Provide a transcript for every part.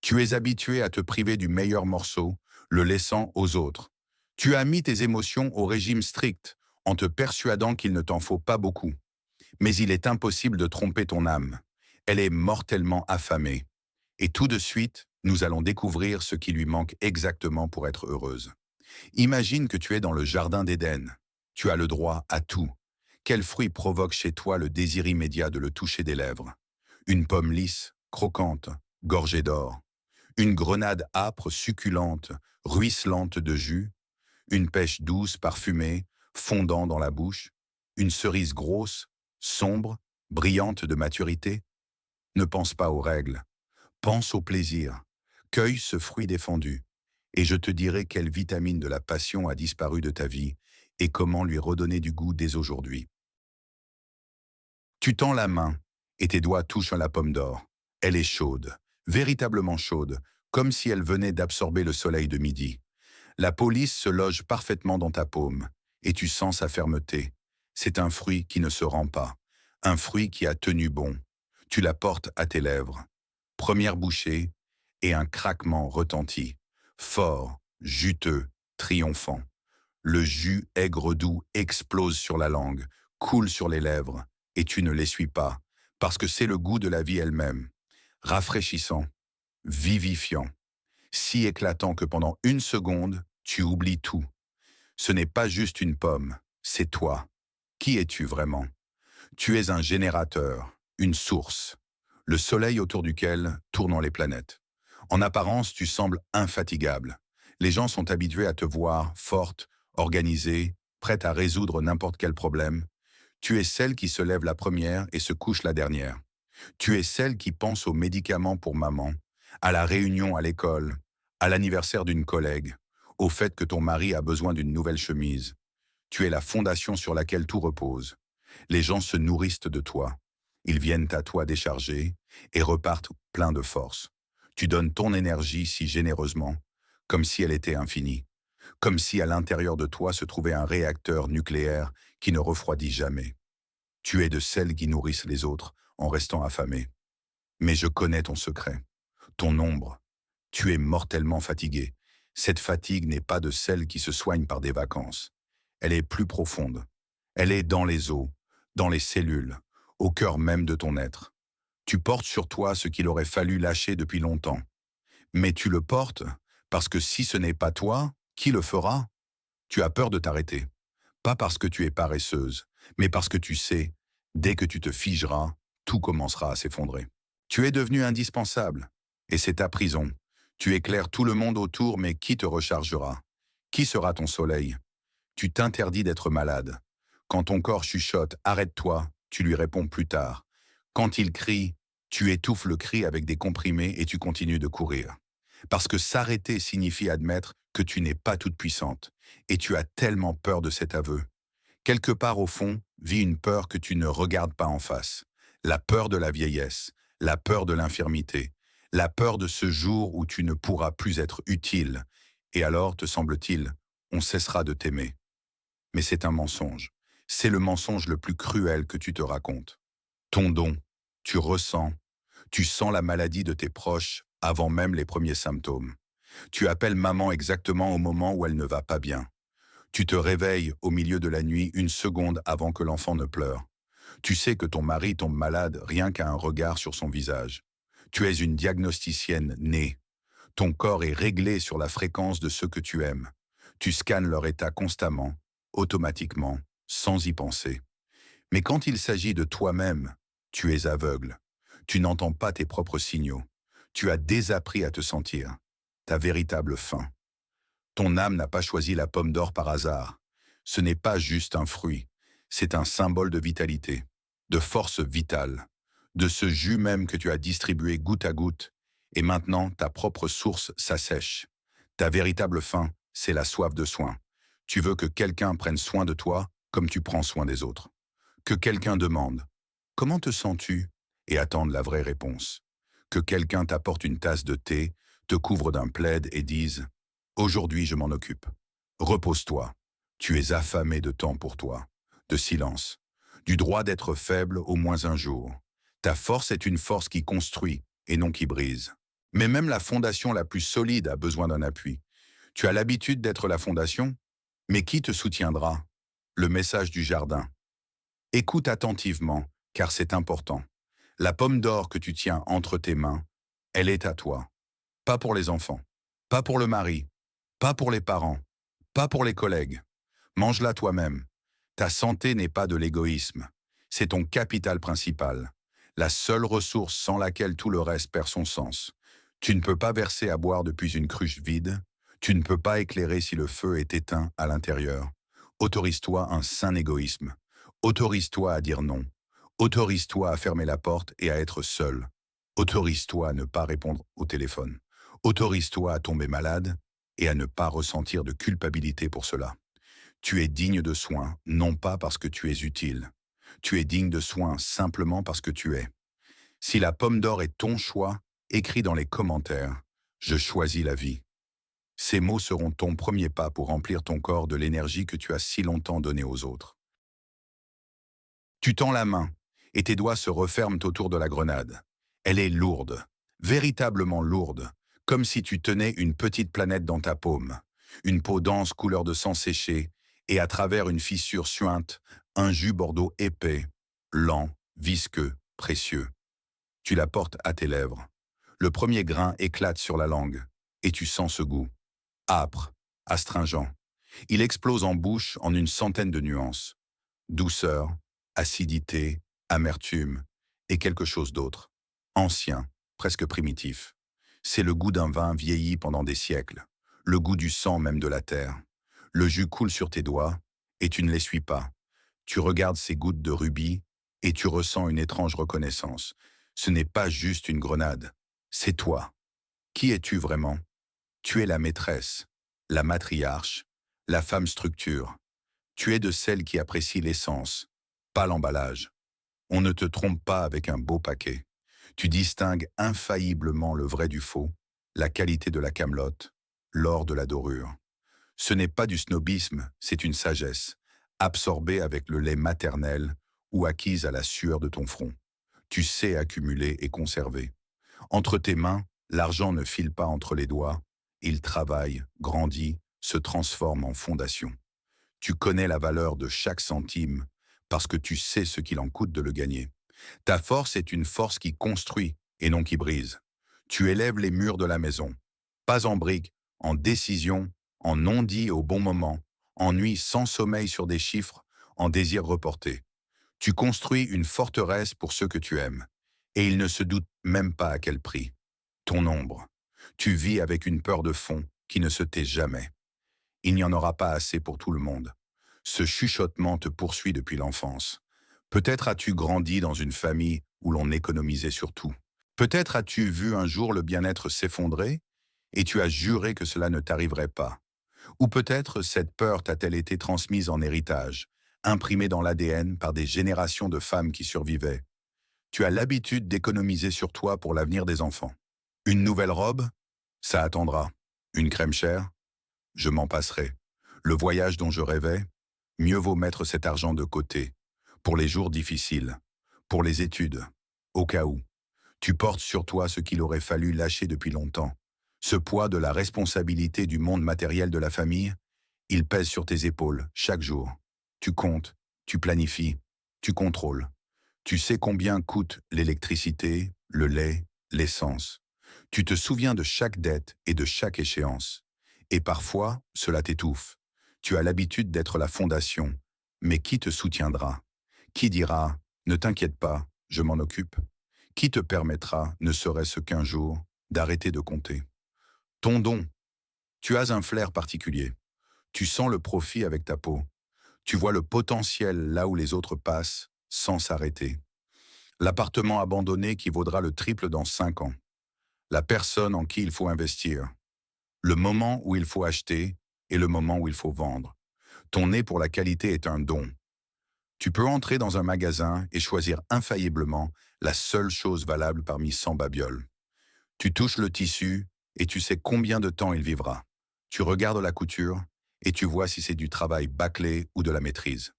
Tu es habitué à te priver du meilleur morceau, le laissant aux autres. Tu as mis tes émotions au régime strict, en te persuadant qu'il ne t'en faut pas beaucoup. Mais il est impossible de tromper ton âme. Elle est mortellement affamée. Et tout de suite, nous allons découvrir ce qui lui manque exactement pour être heureuse. Imagine que tu es dans le jardin d'Éden. Tu as le droit à tout. Quel fruit provoque chez toi le désir immédiat de le toucher des lèvres? Une pomme lisse, croquante, gorgée d'or. Une grenade âpre, succulente, ruisselante de jus. Une pêche douce, parfumée, fondant dans la bouche. Une cerise grosse, sombre, brillante de maturité. Ne pense pas aux règles. Pense au plaisir. Cueille ce fruit défendu. Et je te dirai quelle vitamine de la passion a disparu de ta vie et comment lui redonner du goût dès aujourd'hui. Tu tends la main et tes doigts touchent à la pomme d'or. Elle est chaude, véritablement chaude, comme si elle venait d'absorber le soleil de midi. La police se loge parfaitement dans ta paume et tu sens sa fermeté. C'est un fruit qui ne se rend pas, un fruit qui a tenu bon. Tu la portes à tes lèvres. Première bouchée et un craquement retentit. Fort, juteux, triomphant. Le jus aigre-doux explose sur la langue, coule sur les lèvres, et tu ne l'essuies pas, parce que c'est le goût de la vie elle-même. Rafraîchissant, vivifiant, si éclatant que pendant une seconde, tu oublies tout. Ce n'est pas juste une pomme, c'est toi. Qui es-tu vraiment? Tu es un générateur, une source, le soleil autour duquel tournent les planètes. En apparence, tu sembles infatigable. Les gens sont habitués à te voir forte, organisée, prête à résoudre n'importe quel problème. Tu es celle qui se lève la première et se couche la dernière. Tu es celle qui pense aux médicaments pour maman, à la réunion à l'école, à l'anniversaire d'une collègue, au fait que ton mari a besoin d'une nouvelle chemise. Tu es la fondation sur laquelle tout repose. Les gens se nourrissent de toi. Ils viennent à toi déchargés et repartent pleins de force. Tu donnes ton énergie si généreusement, comme si elle était infinie, comme si à l'intérieur de toi se trouvait un réacteur nucléaire qui ne refroidit jamais. Tu es de celles qui nourrissent les autres en restant affamées. Mais je connais ton secret, ton ombre. Tu es mortellement fatigué. Cette fatigue n'est pas de celle qui se soigne par des vacances. Elle est plus profonde. Elle est dans les os, dans les cellules, au cœur même de ton être. Tu portes sur toi ce qu'il aurait fallu lâcher depuis longtemps. Mais tu le portes parce que si ce n'est pas toi, qui le fera? Tu as peur de t'arrêter. Pas parce que tu es paresseuse, mais parce que tu sais, dès que tu te figeras, tout commencera à s'effondrer. Tu es devenu indispensable, et c'est ta prison. Tu éclaires tout le monde autour, mais qui te rechargera? Qui sera ton soleil? Tu t'interdis d'être malade. Quand ton corps chuchote « arrête-toi », tu lui réponds plus tard. Quand il crie, tu étouffes le cri avec des comprimés et tu continues de courir. Parce que s'arrêter signifie admettre que tu n'es pas toute puissante, et tu as tellement peur de cet aveu. Quelque part au fond, vit une peur que tu ne regardes pas en face. La peur de la vieillesse, la peur de l'infirmité, la peur de ce jour où tu ne pourras plus être utile. Et alors, te semble-t-il, on cessera de t'aimer. Mais c'est un mensonge. C'est le mensonge le plus cruel que tu te racontes. Ton don, tu sens la maladie de tes proches avant même les premiers symptômes. Tu appelles maman exactement au moment où elle ne va pas bien. Tu te réveilles au milieu de la nuit une seconde avant que l'enfant ne pleure. Tu sais que ton mari tombe malade rien qu'à un regard sur son visage. Tu es une diagnosticienne née. Ton corps est réglé sur la fréquence de ceux que tu aimes. Tu scannes leur état constamment, automatiquement, sans y penser. Mais quand il s'agit de toi-même, tu es aveugle. Tu n'entends pas tes propres signaux. Tu as désappris à te sentir. Ta véritable faim. Ton âme n'a pas choisi la pomme d'or par hasard. Ce n'est pas juste un fruit. C'est un symbole de vitalité, de force vitale, de ce jus même que tu as distribué goutte à goutte, et maintenant ta propre source s'assèche. Ta véritable faim, c'est la soif de soin. Tu veux que quelqu'un prenne soin de toi comme tu prends soin des autres. Que quelqu'un demande « Comment te sens-tu » et attende la vraie réponse. Que quelqu'un t'apporte une tasse de thé, te couvre d'un plaid et dise « Aujourd'hui, je m'en occupe. Repose-toi. Tu es affamé de temps pour toi, de silence, du droit d'être faible au moins un jour. Ta force est une force qui construit et non qui brise. Mais même la fondation la plus solide a besoin d'un appui. Tu as l'habitude d'être la fondation, mais qui te soutiendra? Le message du jardin. Écoute attentivement, car c'est important. La pomme d'or que tu tiens entre tes mains, elle est à toi. Pas pour les enfants, pas pour le mari, pas pour les parents, pas pour les collègues. Mange-la toi-même. Ta santé n'est pas de l'égoïsme. C'est ton capital principal. La seule ressource sans laquelle tout le reste perd son sens. Tu ne peux pas verser à boire depuis une cruche vide. Tu ne peux pas éclairer si le feu est éteint à l'intérieur. Autorise-toi un sain égoïsme. Autorise-toi à dire non. Autorise-toi à fermer la porte et à être seul. Autorise-toi à ne pas répondre au téléphone. Autorise-toi à tomber malade et à ne pas ressentir de culpabilité pour cela. Tu es digne de soins, non pas parce que tu es utile. Tu es digne de soins simplement parce que tu es. Si la pomme d'or est ton choix, écris dans les commentaires « Je choisis la vie ». Ces mots seront ton premier pas pour remplir ton corps de l'énergie que tu as si longtemps donnée aux autres. Tu tends la main et tes doigts se referment autour de la grenade. Elle est lourde, véritablement lourde, comme si tu tenais une petite planète dans ta paume. Une peau dense couleur de sang séché et à travers une fissure suinte, un jus bordeaux épais, lent, visqueux, précieux. Tu la portes à tes lèvres. Le premier grain éclate sur la langue et tu sens ce goût. Âpre, astringent. Il explose en bouche en une centaine de nuances. Douceur, acidité, amertume et quelque chose d'autre. Ancien, presque primitif. C'est le goût d'un vin vieilli pendant des siècles. Le goût du sang même de la terre. Le jus coule sur tes doigts et tu ne l'essuies pas. Tu regardes ces gouttes de rubis et tu ressens une étrange reconnaissance. Ce n'est pas juste une grenade, c'est toi. Qui es-tu vraiment? Tu es la maîtresse, la matriarche, la femme structure. Tu es de celle qui apprécie l'essence, pas l'emballage. On ne te trompe pas avec un beau paquet. Tu distingues infailliblement le vrai du faux, la qualité de la camelote, l'or de la dorure. Ce n'est pas du snobisme, c'est une sagesse, absorbée avec le lait maternel ou acquise à la sueur de ton front. Tu sais accumuler et conserver. Entre tes mains, l'argent ne file pas entre les doigts, il travaille, grandit, se transforme en fondation. Tu connais la valeur de chaque centime parce que tu sais ce qu'il en coûte de le gagner. Ta force est une force qui construit et non qui brise. Tu élèves les murs de la maison, pas en briques, en décision, en non-dit au bon moment, en nuit sans sommeil sur des chiffres, en désir reporté. Tu construis une forteresse pour ceux que tu aimes, et ils ne se doutent même pas à quel prix. Ton ombre. Tu vis avec une peur de fond qui ne se tait jamais. Il n'y en aura pas assez pour tout le monde. Ce chuchotement te poursuit depuis l'enfance. Peut-être as-tu grandi dans une famille où l'on économisait sur tout. Peut-être as-tu vu un jour le bien-être s'effondrer et tu as juré que cela ne t'arriverait pas. Ou peut-être cette peur t'a-t-elle été transmise en héritage, imprimée dans l'ADN par des générations de femmes qui survivaient. Tu as l'habitude d'économiser sur toi pour l'avenir des enfants. Une nouvelle robe? Ça attendra. Une crème chère? Je m'en passerai. Le voyage dont je rêvais? Mieux vaut mettre cet argent de côté. Pour les jours difficiles. Pour les études. Au cas où. Tu portes sur toi ce qu'il aurait fallu lâcher depuis longtemps. Ce poids de la responsabilité du monde matériel de la famille, il pèse sur tes épaules chaque jour. Tu comptes, tu planifies, tu contrôles. Tu sais combien coûte l'électricité, le lait, l'essence. Tu te souviens de chaque dette et de chaque échéance. Et parfois, cela t'étouffe. Tu as l'habitude d'être la fondation. Mais qui te soutiendra? Qui dira « Ne t'inquiète pas, je m'en occupe » Qui te permettra, ne serait-ce qu'un jour, d'arrêter de compter? Ton don. Tu as un flair particulier. Tu sens le profit avec ta peau. Tu vois le potentiel là où les autres passent, sans s'arrêter. L'appartement abandonné qui vaudra le triple dans 5 ans. La personne en qui il faut investir. Le moment où il faut acheter et le moment où il faut vendre. Ton nez pour la qualité est un don. Tu peux entrer dans un magasin et choisir infailliblement la seule chose valable parmi 100 babioles. Tu touches le tissu et tu sais combien de temps il vivra. Tu regardes la couture et tu vois si c'est du travail bâclé ou de la maîtrise.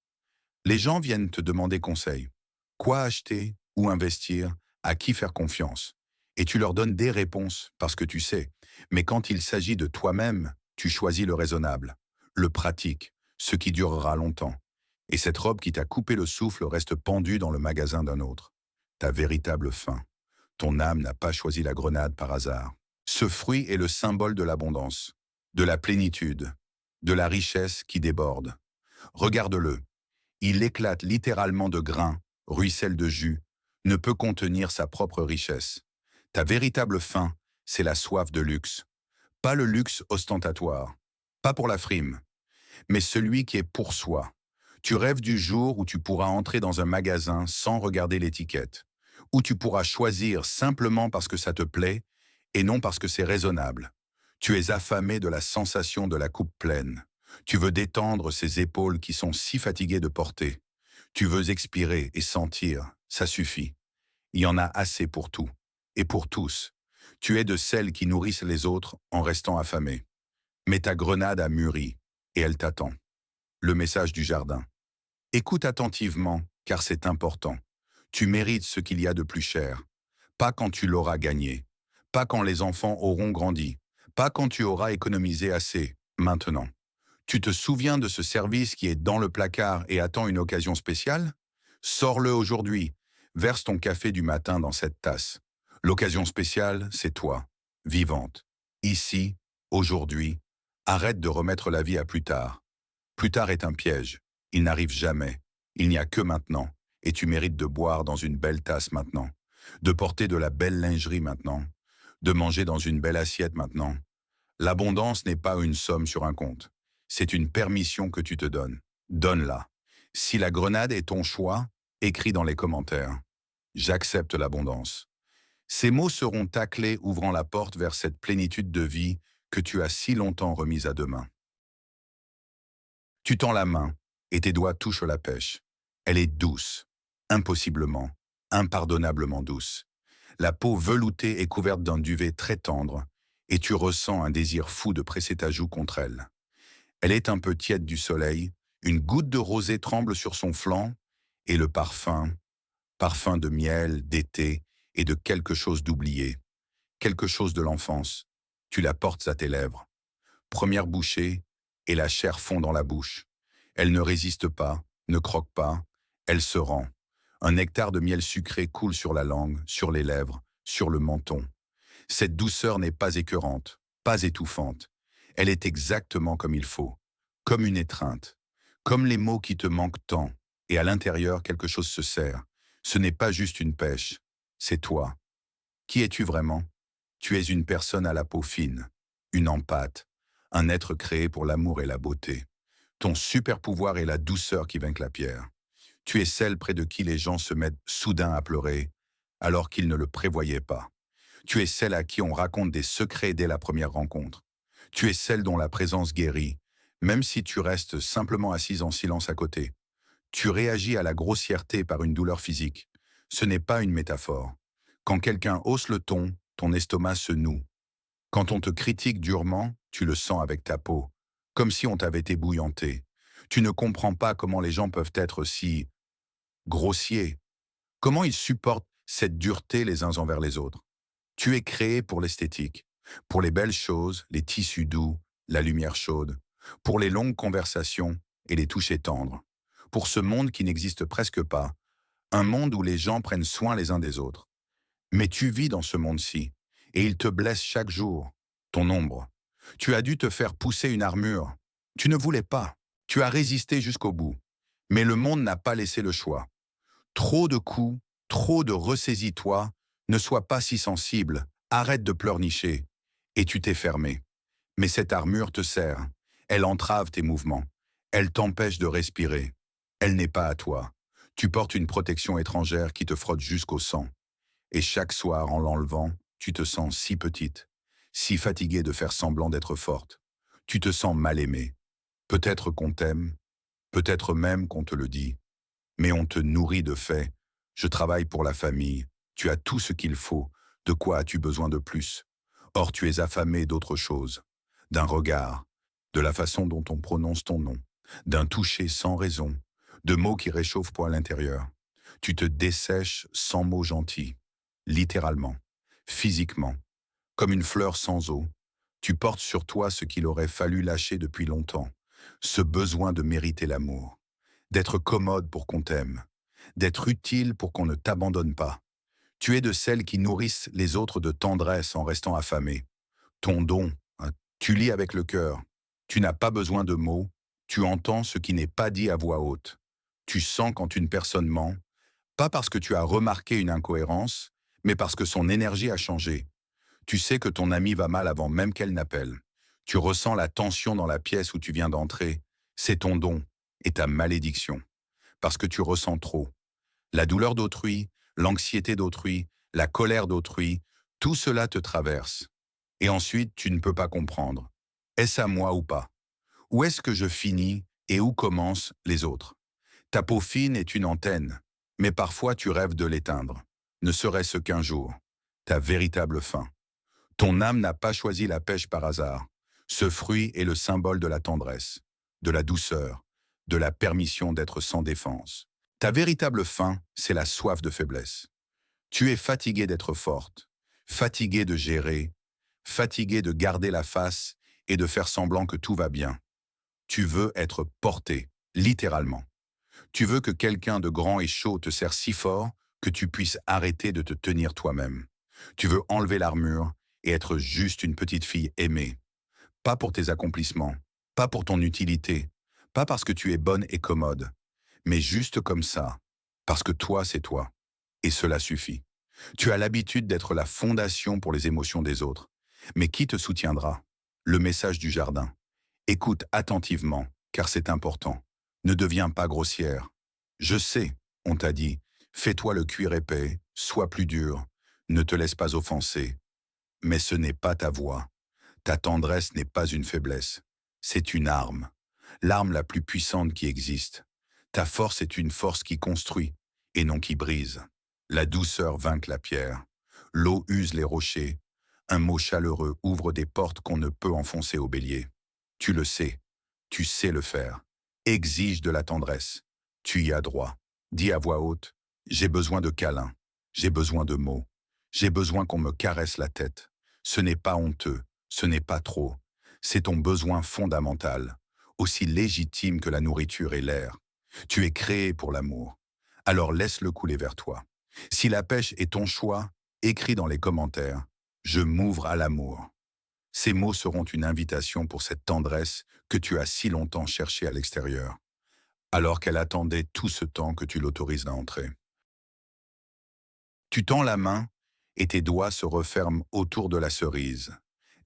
Les gens viennent te demander conseil. Quoi acheter, où investir, à qui faire confiance. Et tu leur donnes des réponses, parce que tu sais. Mais quand il s'agit de toi-même, tu choisis le raisonnable, le pratique, ce qui durera longtemps. Et cette robe qui t'a coupé le souffle reste pendue dans le magasin d'un autre. Ta véritable faim. Ton âme n'a pas choisi la grenade par hasard. Ce fruit est le symbole de l'abondance, de la plénitude, de la richesse qui déborde. Regarde-le. Il éclate littéralement de grains, ruisselle de jus, ne peut contenir sa propre richesse. Ta véritable faim, c'est la soif de luxe. Pas le luxe ostentatoire, pas pour la frime, mais celui qui est pour soi. Tu rêves du jour où tu pourras entrer dans un magasin sans regarder l'étiquette, où tu pourras choisir simplement parce que ça te plaît et non parce que c'est raisonnable. Tu es affamé de la sensation de la coupe pleine. Tu veux détendre ces épaules qui sont si fatiguées de porter. Tu veux expirer et sentir, ça suffit. Il y en a assez pour tout, et pour tous. Tu es de celles qui nourrissent les autres en restant affamées. Mais ta grenade a mûri, et elle t'attend. Le message du jardin. Écoute attentivement, car c'est important. Tu mérites ce qu'il y a de plus cher. Pas quand tu l'auras gagné. Pas quand les enfants auront grandi. Pas quand tu auras économisé assez. Maintenant. Tu te souviens de ce service qui est dans le placard et attend une occasion spéciale? Sors-le aujourd'hui. Verse ton café du matin dans cette tasse. L'occasion spéciale, c'est toi, vivante. Ici, aujourd'hui. Arrête de remettre la vie à plus tard. Plus tard est un piège. Il n'arrive jamais. Il n'y a que maintenant. Et tu mérites de boire dans une belle tasse maintenant. De porter de la belle lingerie maintenant. De manger dans une belle assiette maintenant. L'abondance n'est pas une somme sur un compte. C'est une permission que tu te donnes. Donne-la. Si la grenade est ton choix, écris dans les commentaires. J'accepte l'abondance. Ces mots seront ta clé ouvrant la porte vers cette plénitude de vie que tu as si longtemps remise à demain. Tu tends la main et tes doigts touchent la pêche. Elle est douce, impossiblement, impardonnablement douce. La peau veloutée est couverte d'un duvet très tendre et tu ressens un désir fou de presser ta joue contre elle. Elle est un peu tiède du soleil, une goutte de rosée tremble sur son flanc et le parfum, parfum de miel, d'été et de quelque chose d'oublié, quelque chose de l'enfance. Tu la portes à tes lèvres. Première bouchée et la chair fond dans la bouche. Elle ne résiste pas, ne croque pas, elle se rend. Un nectar de miel sucré coule sur la langue, sur les lèvres, sur le menton. Cette douceur n'est pas écœurante, pas étouffante. Elle est exactement comme il faut, comme une étreinte, comme les mots qui te manquent tant, et à l'intérieur quelque chose se serre. Ce n'est pas juste une pêche, c'est toi. Qui es-tu vraiment? Tu es une personne à la peau fine, une empâte, un être créé pour l'amour et la beauté. Ton super pouvoir est la douceur qui vainc la pierre. Tu es celle près de qui les gens se mettent soudain à pleurer, alors qu'ils ne le prévoyaient pas. Tu es celle à qui on raconte des secrets dès la première rencontre. Tu es celle dont la présence guérit, même si tu restes simplement assise en silence à côté. Tu réagis à la grossièreté par une douleur physique. Ce n'est pas une métaphore. Quand quelqu'un hausse le ton, ton estomac se noue. Quand on te critique durement, tu le sens avec ta peau, comme si on t'avait ébouillanté. Tu ne comprends pas comment les gens peuvent être si grossiers. Comment ils supportent cette dureté les uns envers les autres. Tu es créé pour l'esthétique, pour les belles choses, les tissus doux, la lumière chaude, pour les longues conversations et les touchés tendres, pour ce monde qui n'existe presque pas, un monde où les gens prennent soin les uns des autres. Mais tu vis dans ce monde-ci, et il te blesse chaque jour, ton ombre. Tu as dû te faire pousser une armure. Tu ne voulais pas. Tu as résisté jusqu'au bout. Mais le monde n'a pas laissé le choix. Trop de coups, trop de ressaisis-toi, ne sois pas si sensible, arrête de pleurnicher. Et tu t'es fermé. Mais cette armure te sert. Elle entrave tes mouvements. Elle t'empêche de respirer. Elle n'est pas à toi. Tu portes une protection étrangère qui te frotte jusqu'au sang. Et chaque soir, en l'enlevant, tu te sens si petite, si fatiguée de faire semblant d'être forte. Tu te sens mal aimée. Peut-être qu'on t'aime, peut-être même qu'on te le dit, mais on te nourrit de faits. Je travaille pour la famille, tu as tout ce qu'il faut, de quoi as-tu besoin de plus? Or tu es affamé d'autre chose, d'un regard, de la façon dont on prononce ton nom, d'un toucher sans raison, de mots qui réchauffent pour l'intérieur. Tu te dessèches sans mots gentils, littéralement. physiquement. Comme une fleur sans eau, tu portes sur toi ce qu'il aurait fallu lâcher depuis longtemps, ce besoin de mériter l'amour, d'être commode pour qu'on t'aime, d'être utile pour qu'on ne t'abandonne pas. Tu es de celles qui nourrissent les autres de tendresse en restant affamées. Ton don, hein, tu lis avec le cœur. Tu n'as pas besoin de mots, tu entends ce qui n'est pas dit à voix haute. Tu sens quand une personne ment, pas parce que tu as remarqué une incohérence, mais parce que son énergie a changé. Tu sais que ton amie va mal avant même qu'elle n'appelle. Tu ressens la tension dans la pièce où tu viens d'entrer. C'est ton don et ta malédiction. Parce que tu ressens trop. La douleur d'autrui, l'anxiété d'autrui, la colère d'autrui, tout cela te traverse. Et ensuite, tu ne peux pas comprendre. Est-ce à moi ou pas? Où est-ce que je finis et où commencent les autres? Ta peau fine est une antenne, mais parfois tu rêves de l'éteindre. Ne serait-ce qu'un jour. Ta véritable fin. Ton âme n'a pas choisi la pêche par hasard. Ce fruit est le symbole de la tendresse, de la douceur, de la permission d'être sans défense. Ta véritable faim, c'est la soif de faiblesse. Tu es fatigué d'être forte, fatigué de gérer, fatigué de garder la face et de faire semblant que tout va bien. Tu veux être porté, littéralement. Tu veux que quelqu'un de grand et chaud te serre si fort que tu puisses arrêter de te tenir toi-même. Tu veux enlever l'armure et être juste une petite fille aimée. Pas pour tes accomplissements, pas pour ton utilité, pas parce que tu es bonne et commode, mais juste comme ça, parce que toi, c'est toi. Et cela suffit. Tu as l'habitude d'être la fondation pour les émotions des autres. Mais qui te soutiendra? Le message du jardin. Écoute attentivement, car c'est important. Ne deviens pas grossière. Je sais, on t'a dit, fais-toi le cuir épais, sois plus dur, ne te laisse pas offenser. Mais ce n'est pas ta voix. Ta tendresse n'est pas une faiblesse. C'est une arme. L'arme la plus puissante qui existe. Ta force est une force qui construit, et non qui brise. La douceur vainque la pierre. L'eau use les rochers. Un mot chaleureux ouvre des portes qu'on ne peut enfoncer au bélier. Tu le sais. Tu sais le faire. Exige de la tendresse. Tu y as droit. Dis à voix haute, j'ai besoin de câlins. J'ai besoin de mots. J'ai besoin qu'on me caresse la tête. Ce n'est pas honteux. Ce n'est pas trop. C'est ton besoin fondamental, aussi légitime que la nourriture et l'air. Tu es créé pour l'amour. Alors laisse-le couler vers toi. Si la pêche est ton choix, écris dans les commentaires « Je m'ouvre à l'amour ». Ces mots seront une invitation pour cette tendresse que tu as si longtemps cherchée à l'extérieur, alors qu'elle attendait tout ce temps que tu l'autorises à entrer. Tu tends la main et tes doigts se referment autour de la cerise.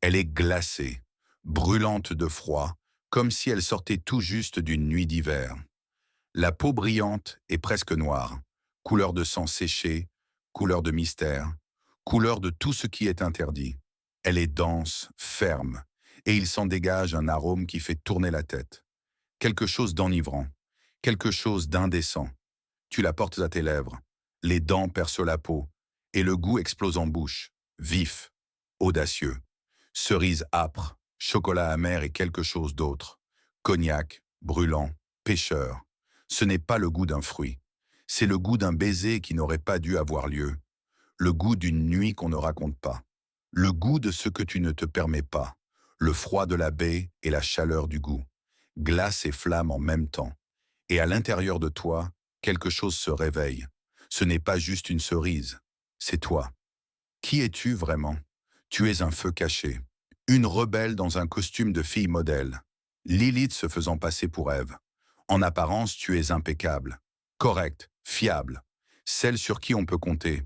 Elle est glacée, brûlante de froid, comme si elle sortait tout juste d'une nuit d'hiver. La peau brillante est presque noire, couleur de sang séché, couleur de mystère, couleur de tout ce qui est interdit. Elle est dense, ferme, et il s'en dégage un arôme qui fait tourner la tête. Quelque chose d'enivrant, quelque chose d'indécent. Tu la portes à tes lèvres, les dents percent la peau, et le goût explose en bouche, vif, audacieux. Cerise âpre, chocolat amer et quelque chose d'autre. Cognac, brûlant, pêcheur. Ce n'est pas le goût d'un fruit. C'est le goût d'un baiser qui n'aurait pas dû avoir lieu. Le goût d'une nuit qu'on ne raconte pas. Le goût de ce que tu ne te permets pas. Le froid de la baie et la chaleur du goût. Glace et flamme en même temps. Et à l'intérieur de toi, quelque chose se réveille. Ce n'est pas juste une cerise. C'est toi. Qui es-tu vraiment? Tu es un feu caché. Une rebelle dans un costume de fille modèle. Lilith se faisant passer pour Ève. En apparence, tu es impeccable, correcte, fiable, celle sur qui on peut compter.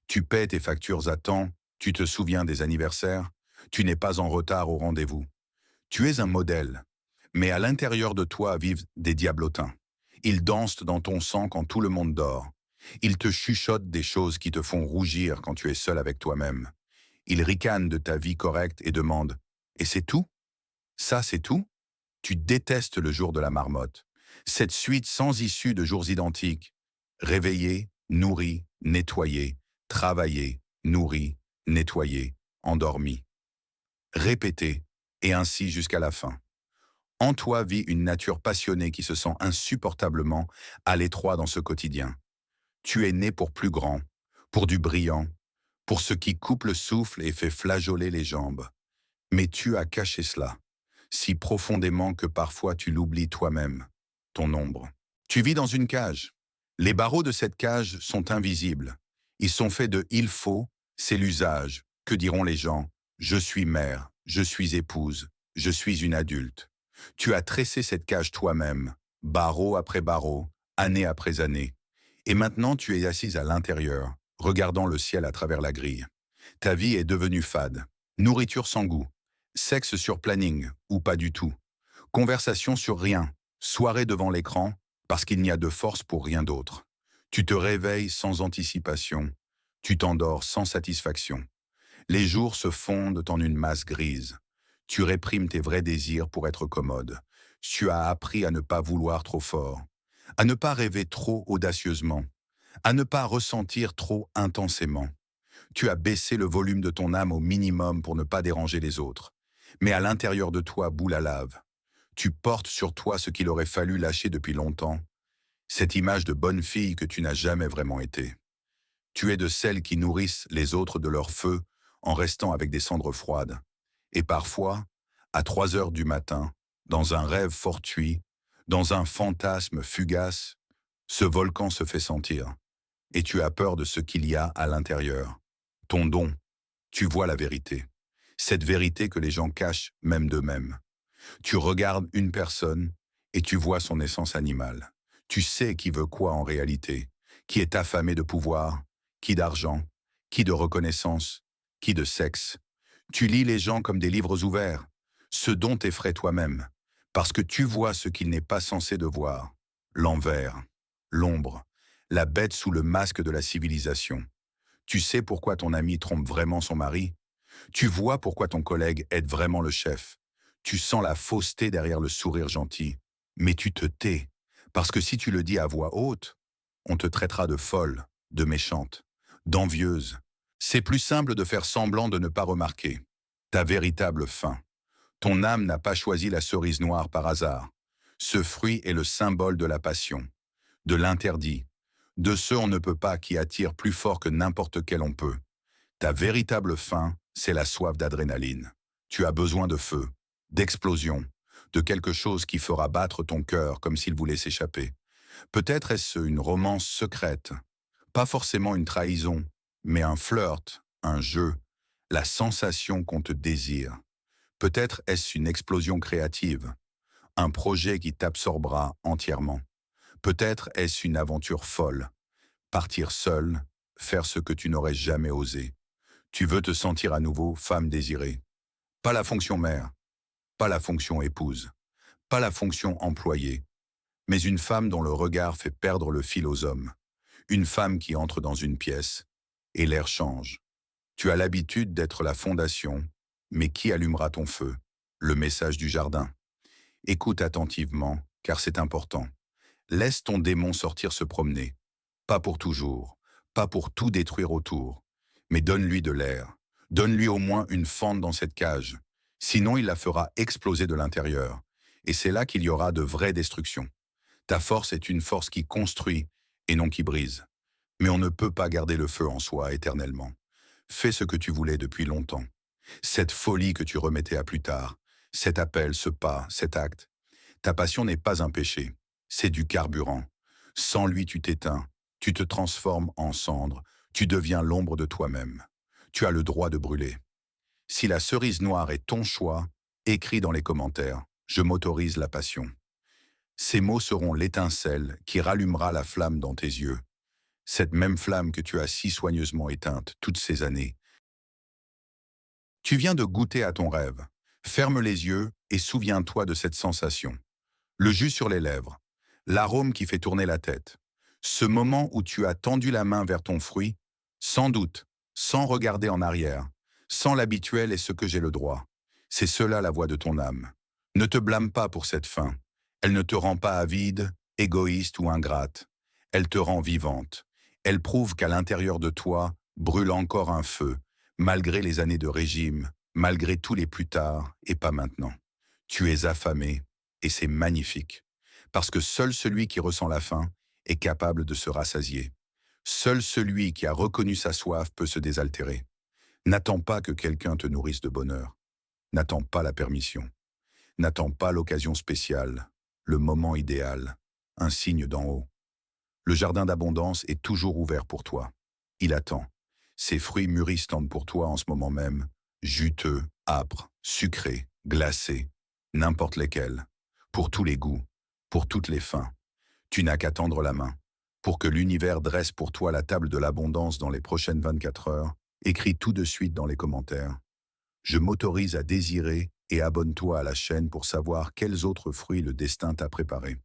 Tu paies tes factures à temps, tu te souviens des anniversaires, tu n'es pas en retard au rendez-vous. Tu es un modèle, mais à l'intérieur de toi vivent des diablotins. Ils dansent dans ton sang quand tout le monde dort. Ils te chuchotent des choses qui te font rougir quand tu es seul avec toi-même. Ils ricanent de ta vie correcte et demandent « Et c'est tout? Ça, c'est tout ?» Tu détestes le jour de la marmotte. Cette suite sans issue de jours identiques. Réveillé, nourri, nettoyé, travaillé, nourri, nettoyé, endormi. Répété, et ainsi jusqu'à la fin. En toi vit une nature passionnée qui se sent insupportablement à l'étroit dans ce quotidien. Tu es né pour plus grand, pour du brillant, pour ce qui coupe le souffle et fait flageoler les jambes. Mais tu as caché cela, si profondément que parfois tu l'oublies toi-même, ton ombre. Tu vis dans une cage. Les barreaux de cette cage sont invisibles. Ils sont faits de il faut, c'est l'usage. Que diront les gens? Je suis mère, je suis épouse, je suis une adulte. Tu as tressé cette cage toi-même, barreau après barreau, année après année. Et maintenant tu es assise à l'intérieur, regardant le ciel à travers la grille. Ta vie est devenue fade. Nourriture sans goût. Sexe sur planning, ou pas du tout. Conversation sur rien. Soirée devant l'écran, parce qu'il n'y a de force pour rien d'autre. Tu te réveilles sans anticipation. Tu t'endors sans satisfaction. Les jours se fondent en une masse grise. Tu réprimes tes vrais désirs pour être commode. Tu as appris à ne pas vouloir trop fort, à ne pas rêver trop audacieusement, à ne pas ressentir trop intensément. Tu as baissé le volume de ton âme au minimum pour ne pas déranger les autres. Mais à l'intérieur de toi bout la lave. Tu portes sur toi ce qu'il aurait fallu lâcher depuis longtemps, cette image de bonne fille que tu n'as jamais vraiment été. Tu es de celles qui nourrissent les autres de leur feu en restant avec des cendres froides. Et parfois, à 3 heures du matin, dans un rêve fortuit, dans un fantasme fugace, ce volcan se fait sentir. Et tu as peur de ce qu'il y a à l'intérieur. Ton don, tu vois la vérité. Cette vérité que les gens cachent même d'eux-mêmes. Tu regardes une personne et tu vois son essence animale. Tu sais qui veut quoi en réalité, qui est affamé de pouvoir, qui d'argent, qui de reconnaissance, qui de sexe. Tu lis les gens comme des livres ouverts, ce dont t'effraie toi-même, parce que tu vois ce qu'il n'est pas censé de voir, l'envers, l'ombre, la bête sous le masque de la civilisation. Tu sais pourquoi ton ami trompe vraiment son mari. Tu vois pourquoi ton collègue aide vraiment le chef. Tu sens la fausseté derrière le sourire gentil. Mais tu te tais, parce que si tu le dis à voix haute, on te traitera de folle, de méchante, d'envieuse. C'est plus simple de faire semblant de ne pas remarquer. Ta véritable faim. Ton âme n'a pas choisi la cerise noire par hasard. Ce fruit est le symbole de la passion, de l'interdit, de ce on ne peut pas qui attire plus fort que n'importe quel on peut. Ta véritable faim, c'est la soif d'adrénaline. Tu as besoin de feu, d'explosion, de quelque chose qui fera battre ton cœur comme s'il voulait s'échapper. Peut-être est-ce une romance secrète, pas forcément une trahison, mais un flirt, un jeu, la sensation qu'on te désire. Peut-être est-ce une explosion créative, un projet qui t'absorbera entièrement. Peut-être est-ce une aventure folle, partir seule, faire ce que tu n'aurais jamais osé. Tu veux te sentir à nouveau femme désirée. Pas la fonction mère, pas la fonction épouse, pas la fonction employée, mais une femme dont le regard fait perdre le fil aux hommes. Une femme qui entre dans une pièce et l'air change. Tu as l'habitude d'être la fondation, mais qui allumera ton feu? Le message du jardin. Écoute attentivement, car c'est important. Laisse ton démon sortir se promener. Pas pour toujours, pas pour tout détruire autour, mais donne-lui de l'air. Donne-lui au moins une fente dans cette cage. Sinon, il la fera exploser de l'intérieur. Et c'est là qu'il y aura de vraies destructions. Ta force est une force qui construit et non qui brise. Mais on ne peut pas garder le feu en soi éternellement. Fais ce que tu voulais depuis longtemps. Cette folie que tu remettais à plus tard, cet appel, ce pas, cet acte. Ta passion n'est pas un péché, c'est du carburant. Sans lui, tu t'éteins, tu te transformes en cendre, tu deviens l'ombre de toi-même. Tu as le droit de brûler. Si la cerise noire est ton choix, écris dans les commentaires « Je m'autorise la passion ». Ces mots seront l'étincelle qui rallumera la flamme dans tes yeux. Cette même flamme que tu as si soigneusement éteinte toutes ces années. Tu viens de goûter à ton rêve. Ferme les yeux et souviens-toi de cette sensation. Le jus sur les lèvres, l'arôme qui fait tourner la tête. Ce moment où tu as tendu la main vers ton fruit, sans doute, sans regarder en arrière, sans l'habituel et ce que j'ai le droit. C'est cela la voix de ton âme. Ne te blâme pas pour cette faim. Elle ne te rend pas avide, égoïste ou ingrate. Elle te rend vivante. Elle prouve qu'à l'intérieur de toi brûle encore un feu, malgré les années de régime, malgré tous les plus tard et pas maintenant. Tu es affamé et c'est magnifique, parce que seul celui qui ressent la faim est capable de se rassasier. Seul celui qui a reconnu sa soif peut se désaltérer. N'attends pas que quelqu'un te nourrisse de bonheur. N'attends pas la permission. N'attends pas l'occasion spéciale, le moment idéal, un signe d'en haut. Le jardin d'abondance est toujours ouvert pour toi. Il attend. Ses fruits mûrissent pour toi en ce moment même, juteux, âpres, sucrés, glacés, n'importe lesquels, pour tous les goûts, pour toutes les fins. Tu n'as qu'à tendre la main. Pour que l'univers dresse pour toi la table de l'abondance dans les prochaines 24 heures, écris tout de suite dans les commentaires. Je m'autorise à désirer et abonne-toi à la chaîne pour savoir quels autres fruits le destin t'a préparés.